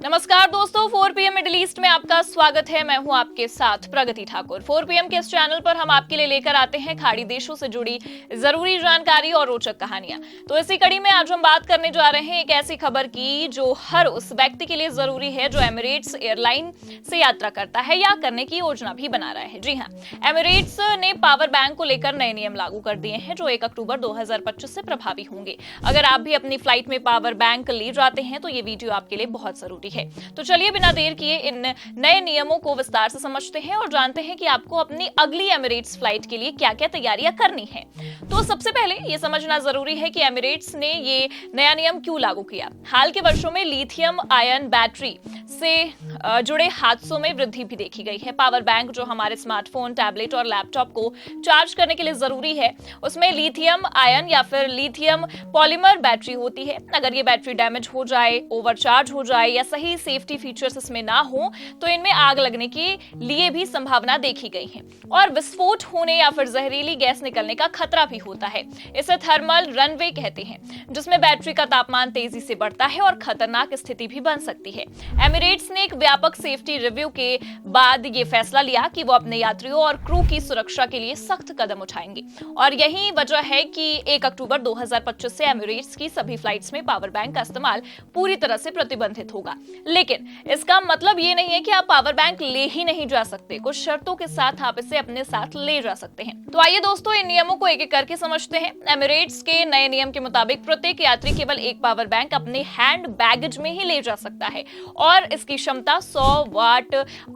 नमस्कार दोस्तों, 4 PM middle east में आपका स्वागत है। मैं हूं आपके साथ प्रगति ठाकुर। 4 PM के इस चैनल पर हम आपके लिए लेकर आते हैं खाड़ी देशों से जुड़ी जरूरी जानकारी और रोचक कहानियां। तो इसी कड़ी में आज हम बात करने जा रहे हैं एक ऐसी खबर की जो हर उस व्यक्ति के लिए जरूरी है जो एमिरेट्स एयरलाइन से यात्रा करता है या करने की योजना भी बना रहा है। जी हाँ, एमिरेट्स ने पावर बैंक को लेकर नए नियम लागू कर दिए हैं जो 1 अक्टूबर 2025 से प्रभावी होंगे। अगर आप भी अपनी फ्लाइट में पावर बैंक ले जाते हैं तो ये वीडियो आपके लिए बहुत जरूरी है। तो चलिए बिना देर किए इन नए नियमों को विस्तार से समझते हैं और जानते हैं कि आपको अपनी अगली एमिरेट्स फ्लाइट के लिए क्या-क्या तैयारियां करनी है। तो सबसे पहले ये समझना जरूरी है कि एमिरेट्स ने ये नया नियम क्यों लागू किया। हाल के वर्षों में लिथियम आयन बैटरी से जुड़े हादसों में वृद्धि भी देखी गई है। पावर बैंक जो हमारे स्मार्टफोन, टैबलेट और लैपटॉप को चार्ज करने के लिए जरूरी है, उसमें लिथियम आयन या फिर लिथियम पॉलीमर बैटरी होती है। अगर ये बैटरी डैमेज हो जाए, ओवरचार्ज हो जाए या सही सेफ्टी फीचर्स इसमें ना हो तो इनमें आग लगने के लिए भी संभावना देखी गई है और विस्फोट होने या फिर जहरीली गैस निकलने का खतरा भी होता है। इसे थर्मल रनवे कहते हैं, जिसमें बैटरी का तापमान तेजी से बढ़ता है और खतरनाक स्थिति भी बन सकती है। एमिरेट्स ने एक व्यापक सेफ्टी रिव्यू के बाद ये फैसला लिया कि वो अपने यात्रियों और क्रू की सुरक्षा के लिए सख्त कदम उठाएंगे और यही वजह है कि 1 अक्टूबर 2025 से एमिरेट्स की सभी फ्लाइट्स में पावर बैंक का इस्तेमाल पूरी तरह से प्रतिबंधित होगा। लेकिन इसका मतलब ये नहीं है कि आप पावर बैंक ले ही नहीं जा सकते। कुछ शर्तों के साथ आप इसे अपने साथ ले जा सकते हैं। तो आइए दोस्तों, इन नियमों को एक एक करके समझते हैं। एमिरेट्स के नए नियम के मुताबिक प्रत्येक यात्री केवल एक पावर बैंक अपने हैंड बैगेज में ही ले जा सकता है और इसकी क्षमता 100 वाट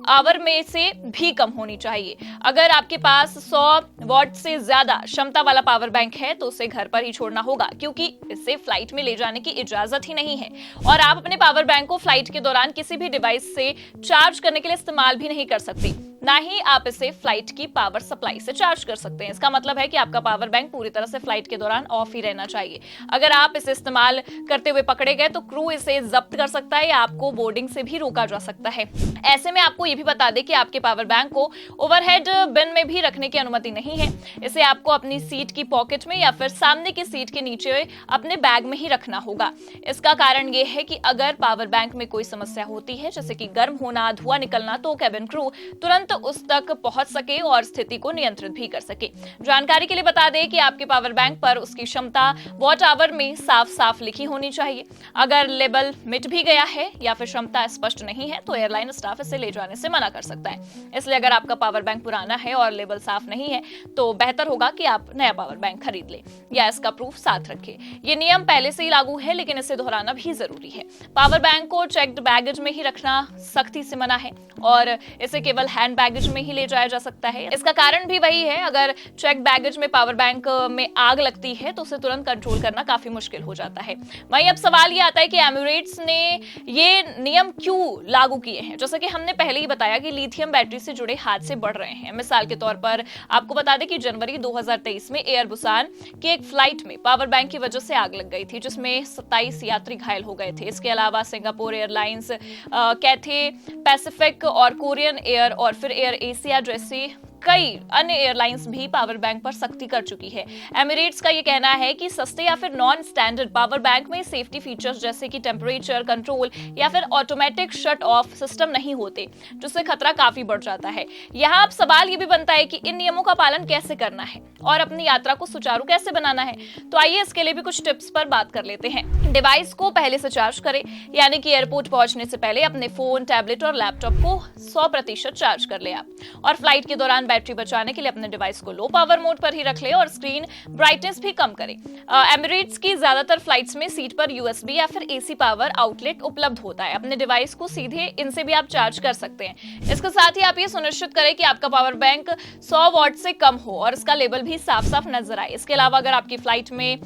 आवर में से भी कम होनी चाहिए। अगर आपके पास 100 वाट से ज्यादा क्षमता वाला पावर बैंक है तो उसे घर पर ही छोड़ना होगा, क्योंकि इसे फ्लाइट में ले जाने की इजाजत ही नहीं है और आप अपने पावर बैंक को फ्लाइट के दौरान किसी भी डिवाइस से चार्ज करने के लिए इस्तेमाल भी नहीं कर सकते। ना ही आप इसे फ्लाइट की पावर सप्लाई से चार्ज कर सकते हैं। इसका मतलब है कि आपका पावर बैंक पूरी तरह से फ्लाइट के दौरान ऑफ ही रहना चाहिए। अगर आप इसे इस्तेमाल करते हुए पकड़े गए तो क्रू इसे जब्त कर सकता है या आपको बोर्डिंग से भी रोका जा सकता है। ऐसे में आपको ये भी बता दें कि आपके पावर बैंक को ओवरहेड बिन में भी रखने की अनुमति नहीं है। इसे आपको अपनी सीट की पॉकेट में या फिर सामने की सीट के नीचे अपने बैग में ही रखना होगा। इसका कारण ये है कि अगर पावर बैंक में कोई समस्या होती है, जैसे कि गर्म होना, धुआं निकलना, तो कैबिन क्रू तुरंत उस तक पहुंच सके और स्थिति को नियंत्रित भी कर सके। जानकारी के लिए बता दें कि आपके पावर बैंक पर उसकी क्षमता वॉट आवर में साफ साफ लिखी होनी चाहिए। अगर लेबल मिट भी गया है या फिर क्षमता स्पष्ट नहीं है तो एयरलाइन स्टाफ इसे ले जाने से मना कर सकता है। इसलिए अगर आपका पावर बैंक पुराना है और लेबल साफ नहीं है तो बेहतर होगा कि आप नया पावर बैंक खरीद लें या इसका प्रूफ साथ रखें। ये नियम पहले से ही लागू है, लेकिन इसे दोहराना भी जरूरी है। पावर बैंक को चेक्ड बैगेज में ही रखना सख्ती से मना है और इसे केवल हैंड बैगेज में ही ले जाया जा सकता है। इसका कारण भी वही है, अगर चेक बैगेज में पावर बैंक में आग लगती है तो उसे तुरंत कंट्रोल करना काफी मुश्किल हो जाता है। वहीं अब सवाल ये आता है कि एमिरेट्स ने ये नियम क्यों लागू किए हैं। जैसा कि हमने पहले ही बताया कि लिथियम बैटरी से जुड़े हादसे बढ़ रहे हैं। मिसाल के तौर पर आपको बता दें कि जनवरी 2023 में एयर बुसान की एक फ्लाइट में पावर बैंक की वजह से आग लग गई थी, जिसमें 27 यात्री घायल हो गए थे। इसके अलावा सिंगापुर एयरलाइंस, कैथे पैसिफिक और कोरियन एयर और फिर एयर एशिया जैसी कई अन्य एयरलाइंस भी पावर बैंक पर सख्ती कर चुकी है। एमिरेट्स का यह कहना है कि सस्ते या फिर नॉन स्टैंडर्ड पावर बैंक में सेफ्टी फीचर्स जैसे कि टेम्परेचर कंट्रोल या फिर ऑटोमेटिक शट ऑफ सिस्टम नहीं होते, जिससे खतरा काफी बढ़ जाता है। यहाँ अब सवाल ये भी बनता है कि इन नियमों का पालन कैसे करना है और अपनी यात्रा को सुचारू कैसे बनाना है। तो आइए इसके लिए भी कुछ टिप्स पर बात कर लेते हैं। डिवाइस को पहले से चार्ज करें, यानी कि एयरपोर्ट पहुंचने से पहले अपने फोन, टैबलेट और लैपटॉप को 100% चार्ज कर ले आप और फ्लाइट के दौरान बैटरी बचाने के लिए अपने डिवाइस को लो पावर मोड पर ही रख ले और स्क्रीन ब्राइटनेस भी कम करें। एमिरेट्स की ज्यादातर फ्लाइट्स में सीट पर यूएसबी या फिर एसी पावर आउटलेट उपलब्ध होता है। अपने डिवाइस को सीधे इनसे भी आप चार्ज कर सकते हैं। इसके साथ ही आप ये सुनिश्चित करें कि आपका पावर बैंक 100 वॉट से कम हो और इसका लेबल भी साफ साफ नजर आए। इसके अलावा अगर आपकी फ्लाइट में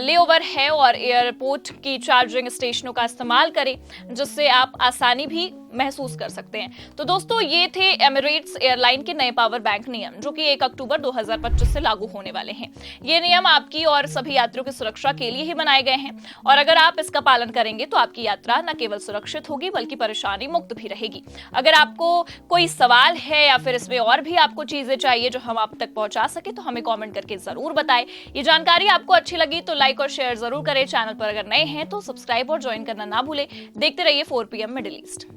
लेओवर है और एयरपोर्ट की चार्जिंग स्टेशनों का इस्तेमाल करें, जिससे आप आसानी भी महसूस कर सकते हैं। तो दोस्तों, ये थे एमिरेट्स एयरलाइन के नए पावर बैंक नियम, जो कि 1 अक्टूबर 2025 से लागू होने वाले हैं। ये नियम आपकी और सभी यात्रियों की सुरक्षा के लिए ही बनाए गए हैं, और अगर आप इसका पालन करेंगे तो आपकी यात्रा न केवल सुरक्षित होगी बल्कि परेशानी मुक्त भी रहेगी। अगर आपको कोई सवाल है या फिर इसमें और भी आपको चीजें चाहिए जो हम आप तक पहुंचा सके, तो हमें कमेंट करके जरूर बताएं। ये जानकारी आपको अच्छी लगी तो लाइक और शेयर जरूर करें। चैनल पर अगर नए हैं तो सब्सक्राइब और ज्वाइन करना ना भूलें। देखते रहिए 4 PM मिडिल ईस्ट।